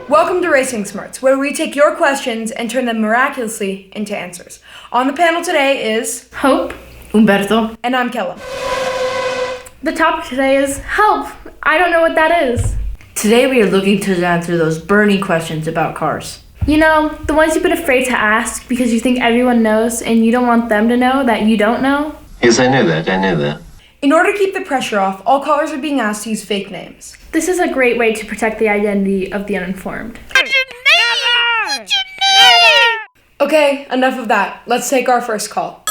Welcome to Racing Smarts, where we take your questions and turn them miraculously into answers. On the panel today is Hope, Humberto, and I'm Kella. The topic today is help. I don't know what that is. Today we are looking to answer those burning questions about cars. You know, the ones you've been afraid to ask because you think everyone knows and you don't want them to know that you don't know. Yes, I knew that. In order to keep the pressure off, all callers are being asked to use fake names. This is a great way to protect the identity of the uninformed. What's your name? Okay, enough of that. Let's take our first call.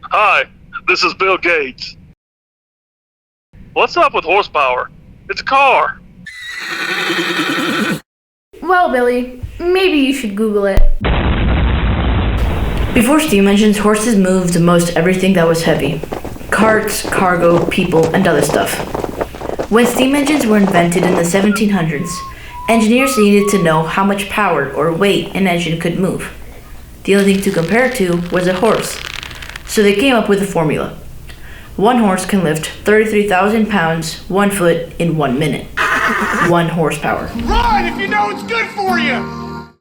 Hi, this is Bill Gates. What's up with horsepower? It's a car. Well, Billy, maybe you should Google it. Before steam engines, horses moved most everything that was heavy. Carts, cargo, people, and other stuff. When steam engines were invented in the 1700s, engineers needed to know how much power or weight an engine could move. The only thing to compare it to was a horse. So they came up with a formula. One horse can lift 33,000 pounds, 1 foot, in 1 minute. 1 horsepower. Run if you know it's good for you!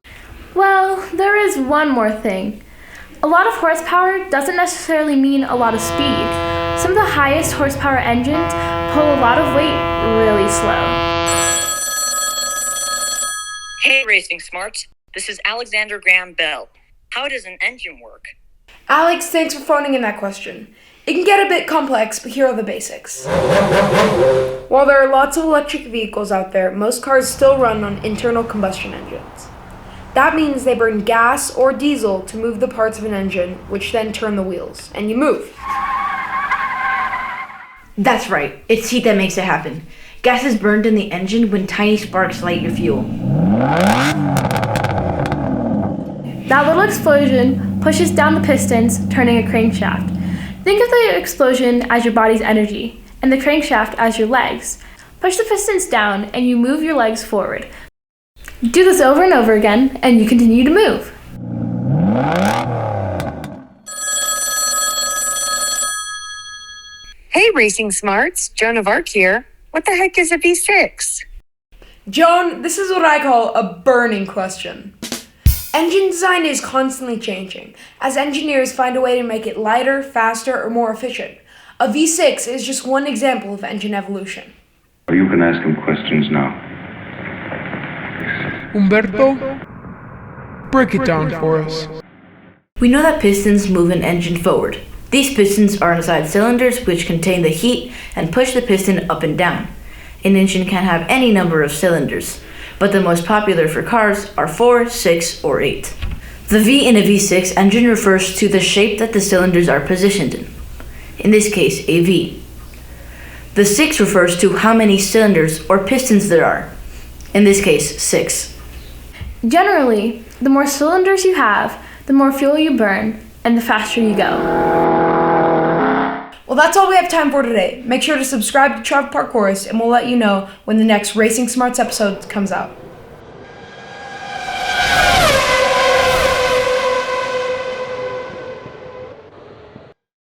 Well, there is one more thing. A lot of horsepower doesn't necessarily mean a lot of speed. Some of the highest horsepower engines pull a lot of weight really slow. Hey, Racing Smarts. This is Alexander Graham Bell. How does an engine work? Alex, thanks for phoning in that question. It can get a bit complex, but here are the basics. While there are lots of electric vehicles out there, most cars still run on internal combustion engines. That means they burn gas or diesel to move the parts of an engine, which then turn the wheels, and you move. That's right, it's heat that makes it happen. Gas is burned in the engine when tiny sparks light your fuel. That little explosion pushes down the pistons, turning a crankshaft. Think of the explosion as your body's energy, and the crankshaft as your legs. Push the pistons down, and you move your legs forward. Do this over and over again, and you continue to move. Hey, Racing Smarts, Joan of Arc here. What the heck is a V6? Joan, this is what I call a burning question. Engine design is constantly changing, as engineers find a way to make it lighter, faster, or more efficient. A V6 is just one example of engine evolution. You can ask him questions now. Humberto, break it down for us. We know that pistons move an engine forward. These pistons are inside cylinders which contain the heat and push the piston up and down. An engine can have any number of cylinders, but the most popular for cars are 4, 6, or 8. The V in a V6 engine refers to the shape that the cylinders are positioned in this case, a V. The 6 refers to how many cylinders or pistons there are, in this case, 6. Generally, the more cylinders you have, the more fuel you burn, and the faster you go. Well, that's all we have time for today. Make sure to subscribe to Travelparkourist, and we'll let you know when the next Racing Smarts episode comes out.